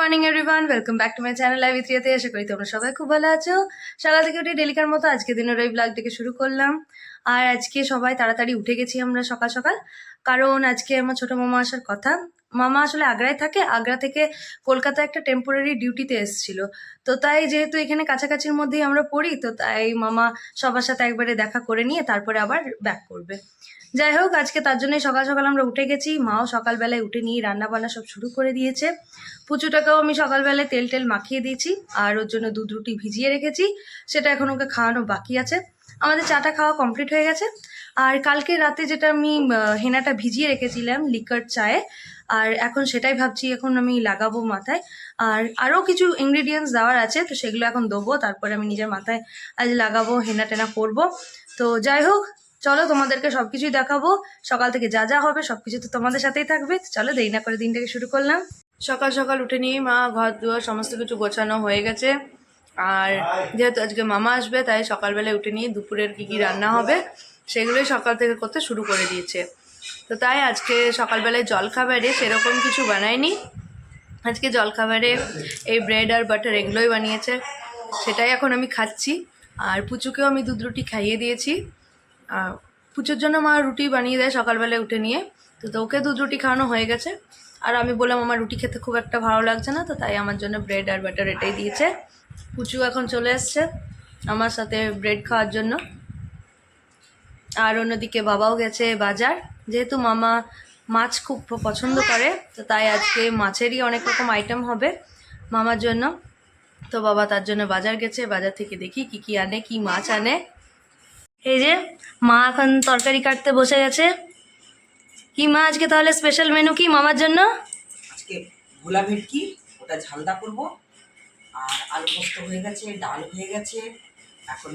Morning everyone, welcome back to my channel live with রিয়াতে। আশা করি তোমরা সবাই খুব ভালো আছো। সকাল থেকে উঠে ডেলিকার মতো আজকে দিনের ওই ব্লগটাকে শুরু করলাম। আর আজকে সবাই তাড়াতাড়ি উঠে গেছি আমরা সকাল সকাল, কারণ আজকে আমার ছোট মামা আসার কথা। মামা আসলে আগ্রায় থাকে, আগ্রা থেকে কলকাতা একটা টেম্পোরারি ডিউটিতে এসেছিল। তো তাই যেহেতু এখানে কাছাকাছির মধ্যেই আমরা পড়ি, তো তাই মামা সবার সাথে একবারে দেখা করে নিয়ে তারপরে আবার ব্যাক করবে। যাই হোক, আজকে তার জন্যই সকাল সকাল আমরা উঠে গেছি। মাও সকালবেলায় উঠে নিয়ে রান্না বান্না সব শুরু করে দিয়েছে। পুচুটাকেও আমি সকালবেলায় তেল টেল মাখিয়ে দিয়েছি, আর ওর জন্য দুধ রুটি ভিজিয়ে রেখেছি, সেটা এখন ওকে খাওয়ানো বাকি আছে। আমাদের চাটা খাওয়া কমপ্লিট হয়ে গেছে। আর কালকে রাতে যেটা আমি হেনাটা ভিজিয়ে রেখেছিলাম লিকার চায়ে, আর এখন সেটাই ভাবছি এখন আমি লাগাবো মাথায়। আর আরও কিছু ইনগ্রিডিয়েন্টস দেওয়ার আছে, তো সেগুলো এখন দেবো, তারপরে আমি নিজের মাথায় আজ লাগাবো, হেনা টেনা করবো। তো যাই হোক, চলো তোমাদেরকে সবকিছুই দেখাবো। সকাল থেকে যা যা হবে সবকিছু তো তোমাদের সাথেই থাকবে। চলো দেরি না করে দিনটাকে শুরু করলাম। সকাল সকাল উঠে নিয়ে মা ঘর দুয়ার সমস্ত কিছু গোছানো হয়ে গেছে। আর যেহেতু আজকে মামা আসবে, তাই সকালবেলায় উঠে নিয়ে দুপুরের কি রান্না হবে সেগুলোই সকাল থেকে করতে শুরু করে দিয়েছে। তো তাই আজকে সকালবেলায় জলখাবারে সেরকম কিছু বানায়নি। আজকে জলখাবারে এই ব্রেড আর বাটার এগুলোই বানিয়েছে, সেটাই এখন আমি খাচ্ছি। আর পুচুকেও আমি দুধ রুটি খাইয়ে দিয়েছি। পুচুর জন্য মা রুটি বানিয়ে দেয় সকালবেলায় উঠে নিয়ে, তো ওকে দুধ রুটি খাওয়ানো হয়ে গেছে। আর আমি বললাম আমার রুটি খেতে খুব একটা ভালো লাগছে না, তো তাই আমার জন্য ব্রেড আর বাটার এটাই দিয়েছে। পুচু এখন চলে এসছে আমার সাথে ব্রেড খাওয়ার জন্য। আর অন্যদিকে বাবাও গেছে বাজার, যেহেতু মামা মাছ খুব পছন্দ করে, তো তাই আজকে মাছেরই অনেক রকম আইটেম হবে মামার জন্য। তো বাবা তার জন্য বাজার গেছে, বাজার থেকে দেখি কি কি আনে, কি মাছ আনে। এই যে মা এখন তরকারি কাটতে বসে গেছে। কি মা, আজকে তাহলে স্পেশাল মেনু কি মামার জন্য? আজকে ভোলা ভেটকি, ওটা ঝালদা করব। আর আলু পোস্ত হয়ে গেছে, ডাল হয়ে গেছে, এখন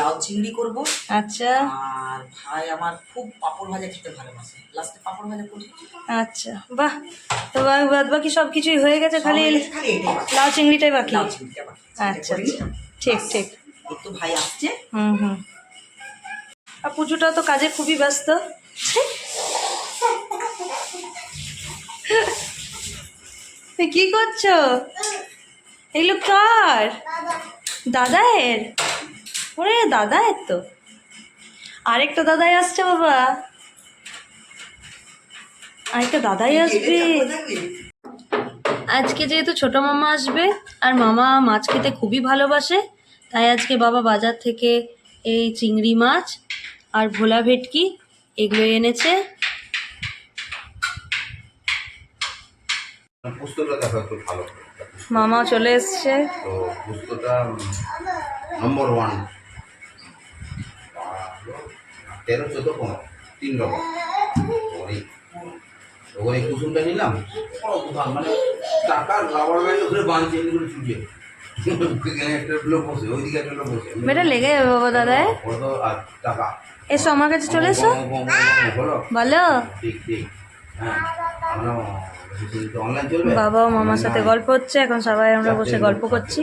লাউ চিংড়ি করব। আচ্ছা। আর ভাই আমার খুব পাঁপড় ভাজা খেতে ভালোবাসে, লাস্টে পাঁপড় ভাজা করব। আচ্ছা, বাহ। তো বাদ বাকি সব কিছুই হয়ে গেছে, খালি লাউ চিংড়িটাই বাকি। লাউ চিংড়িটা বাকি। আচ্ছা, ঠিক ঠিক। একটু ভাই আসছে। হুম। আর পুজোটাও তো কাজে খুবই ব্যস্ত। কি করছো? এগুলো কার? দাদায়ের? ওরে দাদায়ের তো। আরেকটা দাদাই আসছে বাবা, আরেকটা দাদাই আসবে আজকে। যেহেতু ছোট মামা আসবে আর মামা মাছ খেতে খুবই ভালোবাসে, তাই আজকে বাবা বাজার থেকে এই চিংড়ি মাছ আর ভোলা ভেটকি এগুলো এনেছে। পুস্তকটা দেখো একটু ভালো। মামা চলে এসছে। তো পুস্তকটা নম্বর 1 13, 14, 15 3 রকম। ওই কুসুমটা নিলাম, মানে টাকার রাবার ব্যান্ড ওখানে বাঁধছে এগুলো ছুটিয়ে একটা লোক বসে, ওইদিকে একটা লোক বসে, বেটা লেগে যাবে বাবা দাদা। আর টাকা এসো আমার কাছে, চলে এসো। বলো। ঠিক হ্যাঁ, অনলাইন চলবে। বাবা ও মামার সাথে গল্প হচ্ছে, এখন সবাই আমরা বসে গল্প করছি।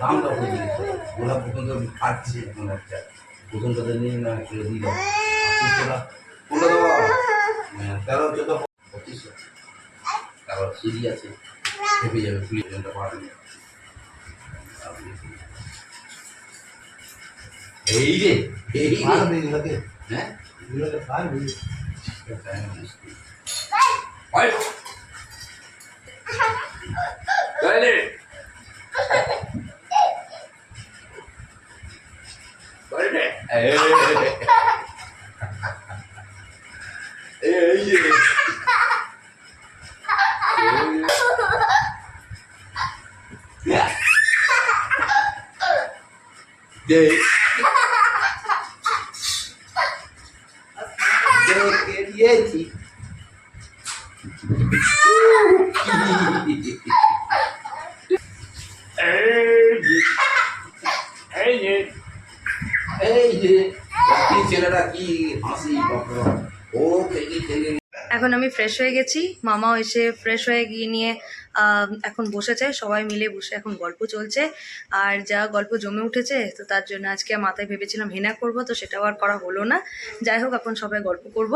দামটা গোলাপ পর্যন্ত খাচ্ছে, প্রথমটাতে নিয়ে না দিয়ে দাও 13, 14, 25, তারপর সিঁড়ি আছে, চেপে যাবে ফুলিটা পাঠাবে। এই রে এই হ্যাঁ এখন আমি ফ্রেশ হয়ে গেছি, মামাও এসে ফ্রেশ হয়ে গিয়ে নিয়ে এখন বসেছে, সবাই মিলে বসে এখন গল্প চলছে। আর যা গল্প জমে উঠেছে, তো তার জন্য আজকে মাথায় ভেবেছিলাম হেনা করব, তো সেটাও আর করা হলো না। যাই হোক, এখন সবাই গল্প করব।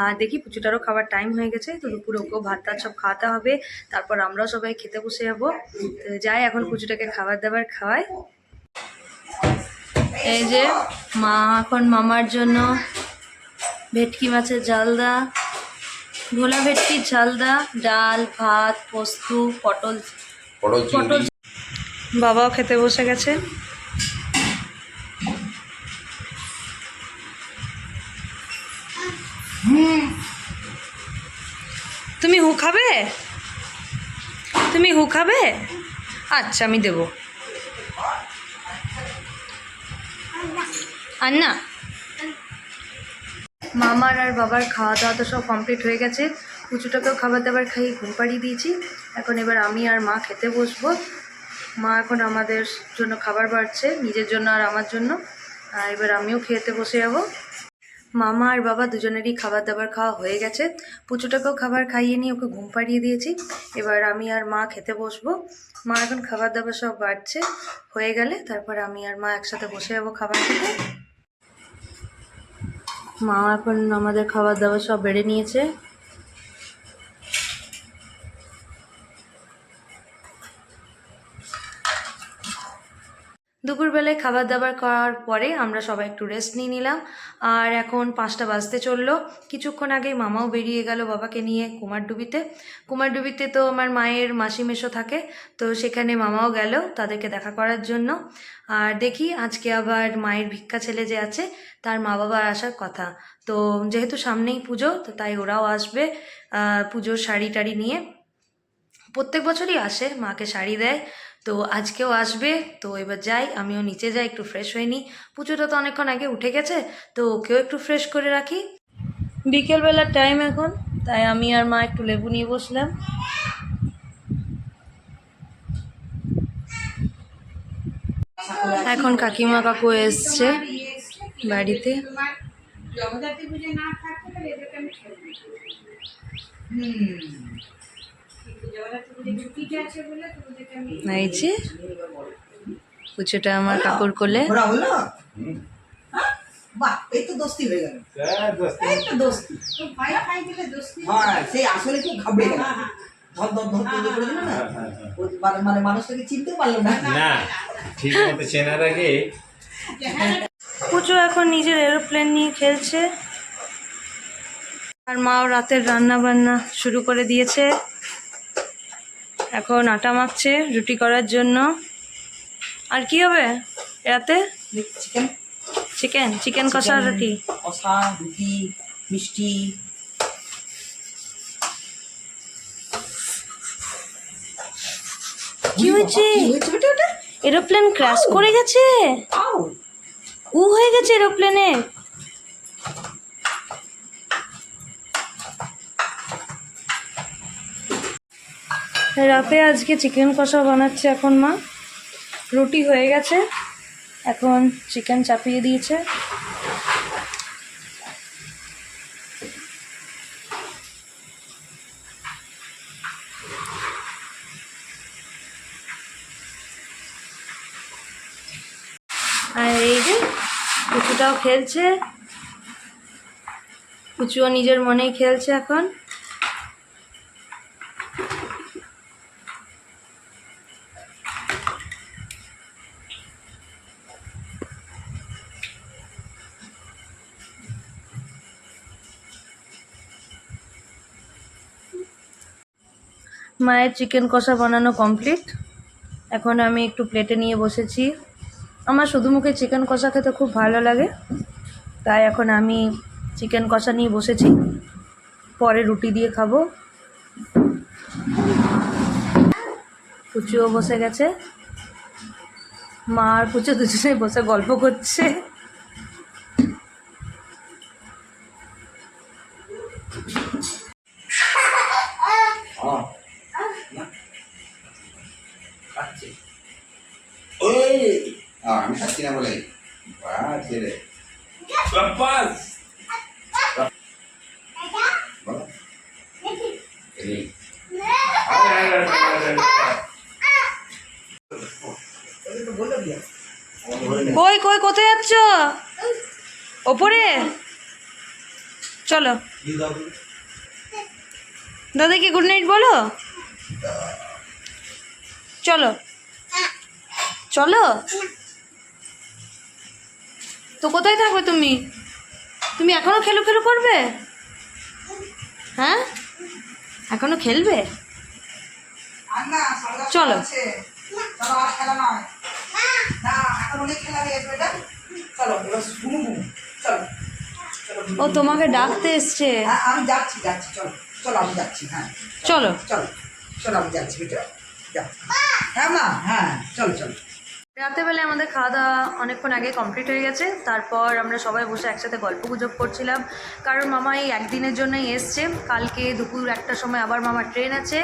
আর দেখি পুচুটারও খাবার টাইম হয়ে গেছে, তো দুপুরে ওকেও ভাত টাত সব খাওয়াতে হবে, তারপর আমরাও সবাই খেতে বসে যাবো। তো যাই এখন পুচুটাকে খাবার দাবার খাওয়াই। এই যে মা এখন মামার জন্য ভেটকি মাছের ঝালদা, ভোলা ভেটকির ঝালদা, ডাল, ভাত, পোস্ত, পটল পটল। বাবাও খেতে বসে গেছে। তুমি হু খাবে? তুমি হু খাবে? আচ্ছা, আমি দেবো। আর না, মামার আর বাবার খাওয়া দাওয়া তো সব কমপ্লিট হয়ে গেছে। কুচুটাকেও খাবার দাবার খাইয়ে ঘুম পাড়িয়ে দিয়েছি। এখন এবার আমি আর মা খেতে বসবো। মা এখন আমাদের জন্য খাবার বাড়ছে, নিজের জন্য আর আমার জন্য। আর এবার আমিও খেতে বসে যাবো। মামা আর বাবা দুজনেরই খাবার দাবার খাওয়া হয়ে গেছে। পুচুটাকেও খাবার খাইয়ে নিয়ে ওকে ঘুম পাড়িয়ে দিয়েছি। এবার আমি আর মা খেতে বসবো। মা এখন খাবার দাবার সব বাড়ছে, হয়ে গেলে তারপর আমি আর মা একসাথে বসে যাবো খাবার খেতে। মা এখন আমাদের খাবার দাবার সব বেড়ে নিয়েছে। দুপুরবেলায় খাবার দাবার করার পরে আমরা সবাই একটু রেস্ট নিয়ে নিলাম। আর এখন 5টা বাজতে চললো। কিছুক্ষণ আগেই মামাও বেরিয়ে গেল বাবাকে নিয়ে কুমারডুবিতে। কুমারডুবিতে তো আমার মায়ের মাসি মেশো থাকে, তো সেখানে মামাও গেল তাদেরকে দেখা করার জন্য। আর দেখি আজকে আবার মায়ের ভিক্ষা ছেলে যে আছে তার মা বাবার আসার কথা। তো যেহেতু সামনেই পুজো, তো তাই ওরাও আসবে পুজোর শাড়ি টাড়ি নিয়ে। প্রত্যেক বছরই আসে, মাকে শাড়ি দেয়, তো আজকেও আসবে। তো এবার যাই, আমিও নিচে যাই, একটু ফ্রেশ হয়ে নিই। পুজোটা তো অনেকক্ষণ আগে উঠে গেছে, তো ওকেও একটু ফ্রেশ করে রাখি। বিকেলবেলার টাইম এখন, তাই আমি আর মা একটু লেবু নিয়ে বসলাম। এখন কাকিমা কাকু এসছে বাড়িতে। এই যে পুজোটা আমার কাকুর কোলে। বাহ, এই তো দোস্তি হয়ে গেল। এই তো দোস্তি। হ্যাঁ, সেই আসলে কেউ খাবে না। ধর ধর ধর ধর করে দিল না। মানে মানুষটাকে চিনতে পারলো না। না, ঠিক মতো চেনার আগে পুজো এখন নিজের এরোপ্লেন নিয়ে খেলছে। আর মাও রাতের রান্না বান্না শুরু করে দিয়েছে। এখন আটা মাখছে রুটি করার জন্য। আর কি হবে রাতে? চিকেন চিকেন চিকেন কষা রুটি। কষা রুটি, মিষ্টি। কি হয়েছে? বেটা ওটা? এরোপ্লেন ক্র্যাশ করে গেছে। আউ, উ হয়ে গেছে এরোপ্লেনে। রাতে আজকে চিকেন কষা বানাচ্ছে এখন মা। রুটি হয়ে গেছে, এখন চিকেন চাপিয়ে দিয়েছে। আর এই যে পুচুটাও খেলছে, পুচুও নিজের মনেই খেলছে এখন। মায়ের চিকেন কষা বানানো কমপ্লিট। এখন আমি একটু প্লেটে নিয়ে বসেছি। আমার শুধু মুখে চিকেন কষা খেতে খুব ভালো লাগে, তাই এখন আমি চিকেন কষা নিয়ে বসেছি, পরে রুটি দিয়ে খাবো। পুচুও বসে গেছে, মা আর পুচু দুজনে বসে গল্প করছে। আমি খাচ্ছি না বলে ছেলে বাস বলো কই কই কোথায় যাচ্ছ? ওপরে চলো। দাদাকে গুড নাইট বলো। চলো চলো। তো কোথায় থাকবে তুমি? তুমি এখনো খেলু খেলু করবে? হ্যাঁ এখনো খেলবে? আর না, সাড়ে দশটা চলো। বাজছে। চলো, আর খেলা নয়। না, এখন অনেক খেলা হয়ে গেছে বেটা। চলো, এবার ঘুমু। চলো। চলো, ও তোমাকে ডাকতে এসছে। হ্যাঁ, আমি যাচ্ছি। চলো, চলো, আমি যাচ্ছি। হ্যাঁ, চলো। চলো, চলো, আমি যাচ্ছি বেটা। যাও। হ্যাঁ মা, হ্যাঁ, চলো। রাতেবেলা আমাদের খাওয়া দাওয়া অনেকক্ষণ আগে কমপ্লিট হয়ে গেছে। তারপর আমরা সবাই বসে একসাথে গল্প গুজব করছিলাম, কারণ মামা এই একদিনের জন্যই এসছে। কালকে দুপুর 1টার সময় আবার মামার ট্রেন আছে।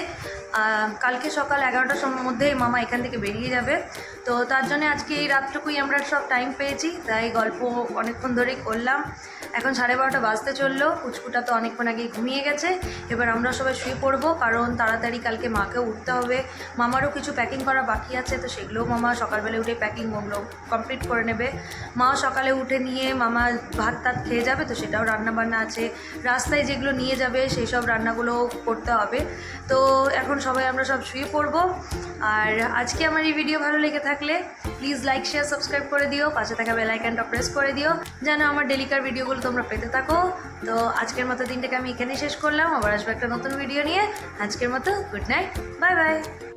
কালকে সকাল 11টার মধ্যে মামা এখান থেকে বেরিয়ে যাবে। তো তার জন্য আজকে এই রাতটুকুই আমরা সব টাইম পেয়েছি, তাই গল্প অনেকক্ষণ ধরেই করলাম। এখন 12:30 বাজতে চললো। কুচকুটা তো অনেকক্ষণ আগেই ঘুমিয়ে গেছে। এবার আমরা সবাই শুয়ে পড়বো, কারণ তাড়াতাড়ি কালকে মাকেও উঠতে হবে। মামারও কিছু প্যাকিং করা বাকি আছে, তো সেগুলোও মামা সকালবেলা উঠে প্যাকিং কমপ্লিট করে নেবে। মাও সকালে উঠে নিয়ে মামা ভাত টাত খেয়ে যাবে, তো সেটাও রান্নাবান্না আছে। রাস্তায় যেগুলো নিয়ে যাবে সেই সব রান্নাগুলোও করতে হবে। তো এখন সবাই আমরা সব শুয়ে পড়বো। আর আজকে আমার এই ভিডিও ভালো লেগে থাকলে প্লিজ লাইক শেয়ার সাবস্ক্রাইব করে দিও, পাশে থাকা বেল আইকনটা প্রেস করে দিও, যেন আমার ডেলিকার ভিডিওগুলো তোমরা পেতে থাকো। তো আজকের মতো দিনটাকে আমি এখানেই শেষ করলাম। আবার আসবো একটা নতুন ভিডিও নিয়ে। আজকের মতো গুড নাইট, বাই বাই।